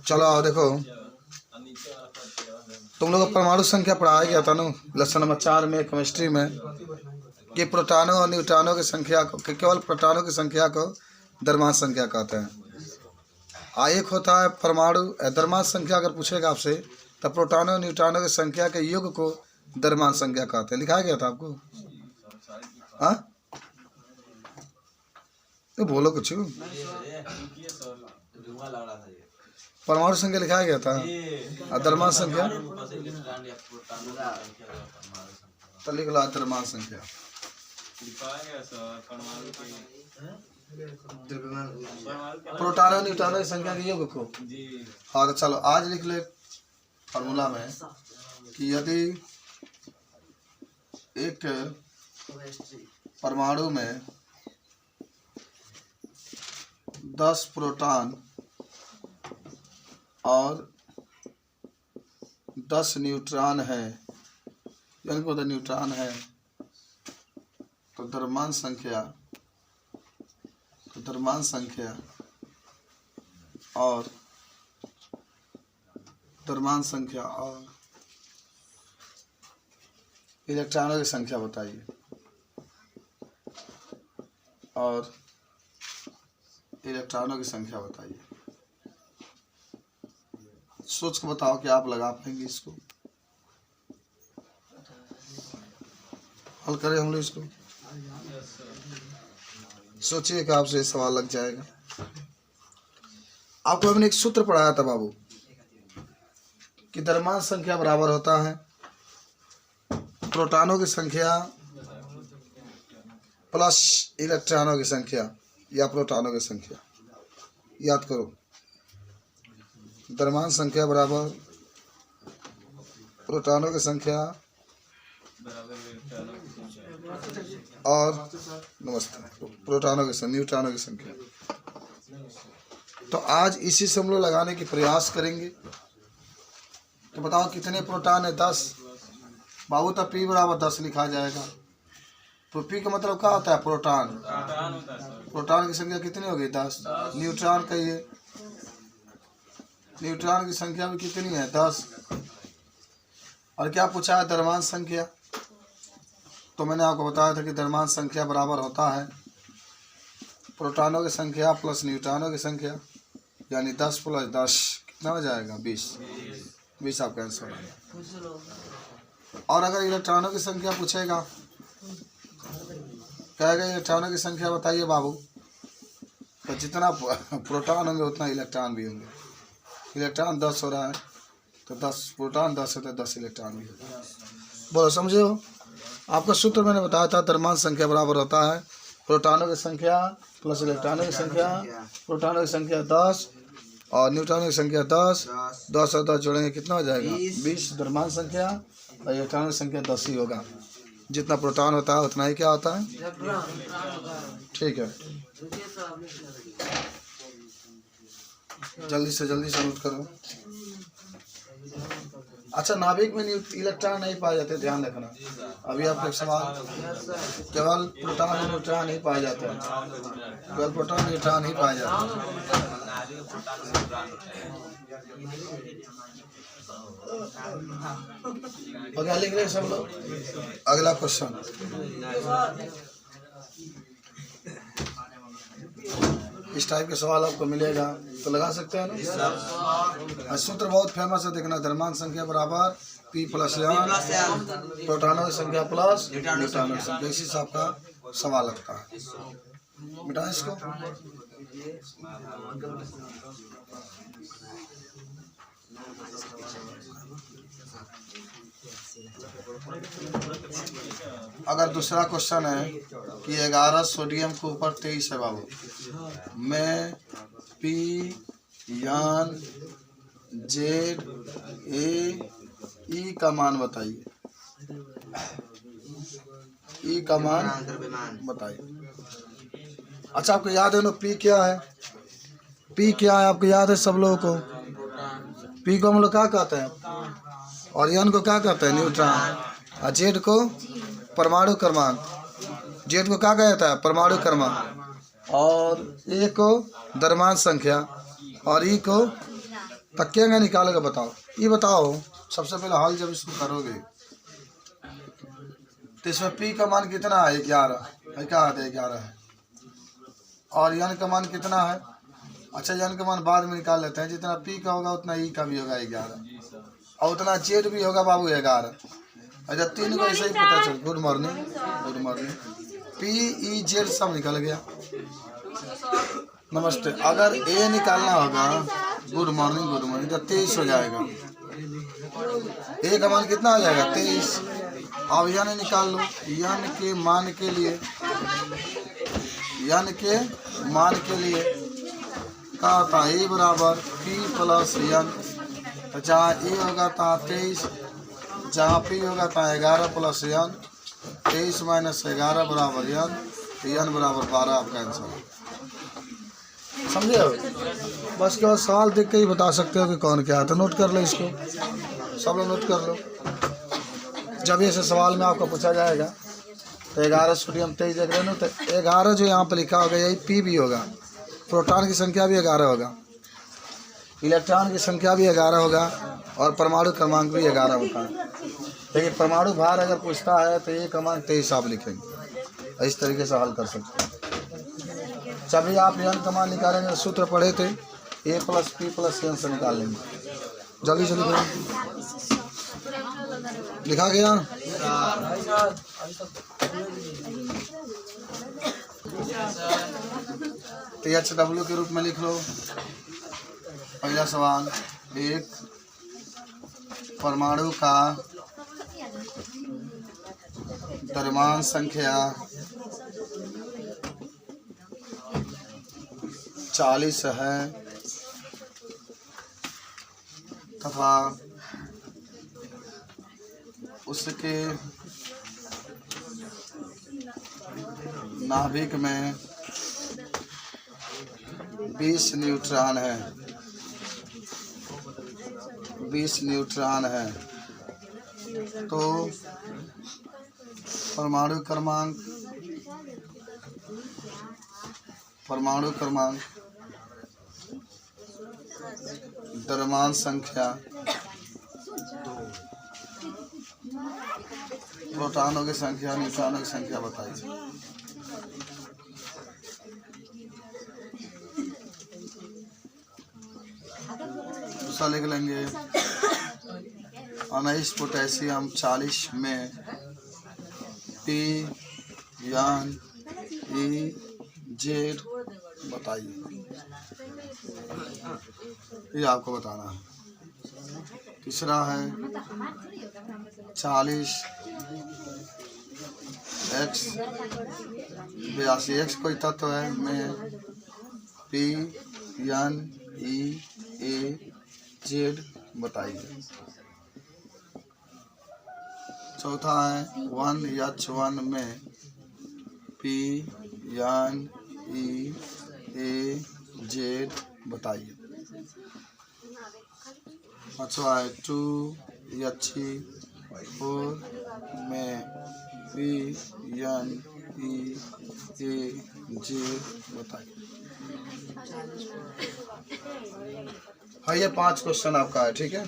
चलो आओ देखो, तुम लोग परमाणु संख्या पढ़ाया गया था ना लेसन नंबर 4 में केमिस्ट्री में, कि प्रोटॉनों और न्यूट्रॉनों की संख्या को, कि केवल प्रोटॉनों की संख्या को द्रव्यमान संख्या कहते हैं। एक होता है परमाणु द्रव्यमान संख्या। अगर पूछेगा आपसे तो प्रोटॉनों और न्यूट्रॉनों की संख्या के योग को द्रव्यमान संख्या कहते हैं। लिखाया गया था आपको? हाँ तो बोलो कुछ। परमाणु संख्या लिखाया गया था और द्रव्यमान संख्या तो लिख लो द्रव्यमान संख्या। प्रोटॉनों न्यूट्रॉनों की संख्या के योग को। हाँ तो चलो आज लिख ले फॉर्मूला में कि यदि एक परमाणु में 10 प्रोटॉन और 10 न्यूट्रॉन है, यानी कि न्यूट्रॉन है, तो द्रव्यमान संख्या और इलेक्ट्रॉनों की संख्या बताइए, और इलेक्ट्रॉनों की संख्या बताइए। सोच के बताओ कि आप लगा पाएंगे इसको। हल करें हम लोग इसको। सोचिए कि आपसे सवाल लग जाएगा। आपको हमने एक सूत्र पढ़ाया था बाबू कि द्रव्यमान संख्या बराबर होता है प्रोटॉनों की संख्या प्लस इलेक्ट्रॉनों की संख्या या प्रोटॉनों की संख्या। याद करो, द्रव्यमान संख्या बराबर प्रोटॉनों की संख्या और प्रोटॉनों की संख्या, न्यूट्रॉनों की संख्या। तो आज इसी से हम लोग लगाने की प्रयास करेंगे। तो बताओ कितने प्रोटॉन है? 10 बाबू। तो P बराबर 10 लिखा जाएगा। तो P का मतलब क्या होता है? प्रोटॉन। प्रोटॉन की संख्या कितनी हो गई? 10। न्यूट्रॉन का ये, न्यूट्रॉन की संख्या भी कितनी है? 10। और क्या पूछा है? द्रव्यमान संख्या। तो मैंने आपको बताया था कि द्रव्यमान संख्या बराबर होता है प्रोटॉनों की संख्या प्लस न्यूट्रॉनों की संख्या, यानी 10 + 10 कितना हो जाएगा? 20 आपका आंसर है। और अगर इलेक्ट्रॉनों की संख्या पूछेगा, कहेगा इलेक्ट्रॉनों की संख्या बताइए बाबू, तो जितना प्रोटॉन होंगे उतना इलेक्ट्रॉन भी होंगे। इलेक्ट्रॉन 10 हो रहा है तो 10 प्रोटॉन, 10 है तो 10 इलेक्ट्रॉन भी होगा। बोलो समझे हो? आपका सूत्र मैंने बताया था द्रव्यमान संख्या बराबर होता है प्रोटॉनों की संख्या प्लस इलेक्ट्रॉनों की संख्या। प्रोटॉनों की संख्या 10 और न्यूट्रॉनों की संख्या 10। 10 और 10 जोड़ेंगे कितना हो जाएगा? 20 द्रव्यमान संख्या, और इलेक्ट्रॉनों की संख्या 10 ही होगा। जितना प्रोटॉन होता है उतना ही क्या होता है? ठीक है, जल्दी से नोट करो। अच्छा, नाभिक में इलेक्ट्रॉन नहीं पाए जाते, ध्यान रखना। अभी आपका सवाल, केवल प्रोटॉन और न्यूट्रॉन ही पाए जाते हैं, केवल प्रोटॉन न्यूट्रॉन ही पाए जाते हैं। लिख रहे सब लोग। अगला क्वेश्चन, इस टाइप के सवाल आपको मिलेगा तो लगा सकते हैं ना। सूत्र बहुत फेमस है, देखना। द्रव्यमान संख्या बराबर P + N, प्रोटॉनों की संख्या प्लस न्यूट्रॉनों की संख्या। इसी से आपका सवाल लगता है। मिटा इसको। अगर दूसरा क्वेश्चन है कि 11 सोडियम के ऊपर 23 है बाबू, में P, N, Z, A, E का मान बताइए। E का मान बताइए। अच्छा, आपको याद है ना P क्या है? P क्या है आपको याद है सब लोगों को? P को हम लोग क्या कहते हैं? और N को क्या कहते हैं? न्यूट्रॉन। और Z को परमाणु क्रमांक। Z को क्या कहा जाता है? परमाणु क्रमांक। और ए को द्रव्यमान संख्या और ई को तकियांगा निकालोगे। बताओ ये बताओ सबसे पहले हल जब इसको करोगे तो इसमें पी का मान कितना है 11 है, क्या आता है 11 है। और यन का मान कितना है, अच्छा यन का मान बाद में निकाल लेते हैं। जितना पी का होगा उतना ई का भी होगा 11 और उतना जेड भी होगा बाबू 11। अच्छा 3 को ऐसे ही पता चल। Good morning good morning. P E Z सब निकल गया। नमस्ते। अगर ए निकालना होगा गुड मॉर्निंग तो 23 हो जाएगा। ए का मान कितना हो जाएगा 23। अब यन निकाल लो। यन के मान के लिए क्या होता है ए बराबर पी प्लस यन। तो जहाँ ए होगा तहाँ 23, जहाँ पी होगा तहाँ 11 प्लस यन। 23 माइनस 11 बराबर यन, तो यन बराबर 12 आपका आंसर है। समझे हो? बस केवल सवाल देख के ही बता सकते हो कि कौन क्या है। तो नोट कर लो इसको, सब लोग नोट कर लो। जब ऐसे सवाल में आपको पूछा जाएगा तो 11 सोडियम 23 देख रहे हो तो 11 जो यहाँ पर लिखा होगा यही पी भी होगा। प्रोटॉन की संख्या भी 11 होगा, इलेक्ट्रॉन की संख्या भी 11 होगा और परमाणु क्रमांक भी 11 होता है। लेकिन परमाणु भार अगर पूछता है तो ये क्रमांक 23 आप लिखेंगे। इस तरीके से हल कर सकते हैं। जब भी आप यन का मान निकालेंगे सूत्र पढ़े थे ए प्लस पी प्लस यन से निकाल लेंगे। जल्दी जल्दी करें। लिखा गया? तो एच डब्ल्यू के रूप में लिख लो। पहला सवाल, एक परमाणु का द्रव्यमान संख्या 40 है तथा उसके नाभिक में 20 न्यूट्रॉन है। 20 न्यूट्रॉन है तो परमाणु क्रमांक द्रव्यमान संख्या प्रोटॉनों की संख्या न्यूट्रॉनों की संख्या बताइए। दूसरा लिख लेंगे अनाइस पोटेशियम 40 में पी यन ई जेड बताइए। ये आपको बताना है। तीसरा है 40 x 82 x कोई तत्व है में पी एन ई ए जेड बताइए। चौथा है 1H1 में पी एन ई ए जेड बताइए। पाँचवा है 2H4 में पी एन ई ए जेड बताइए। हाँ ये 5 क्वेश्चन आपका है, ठीक है।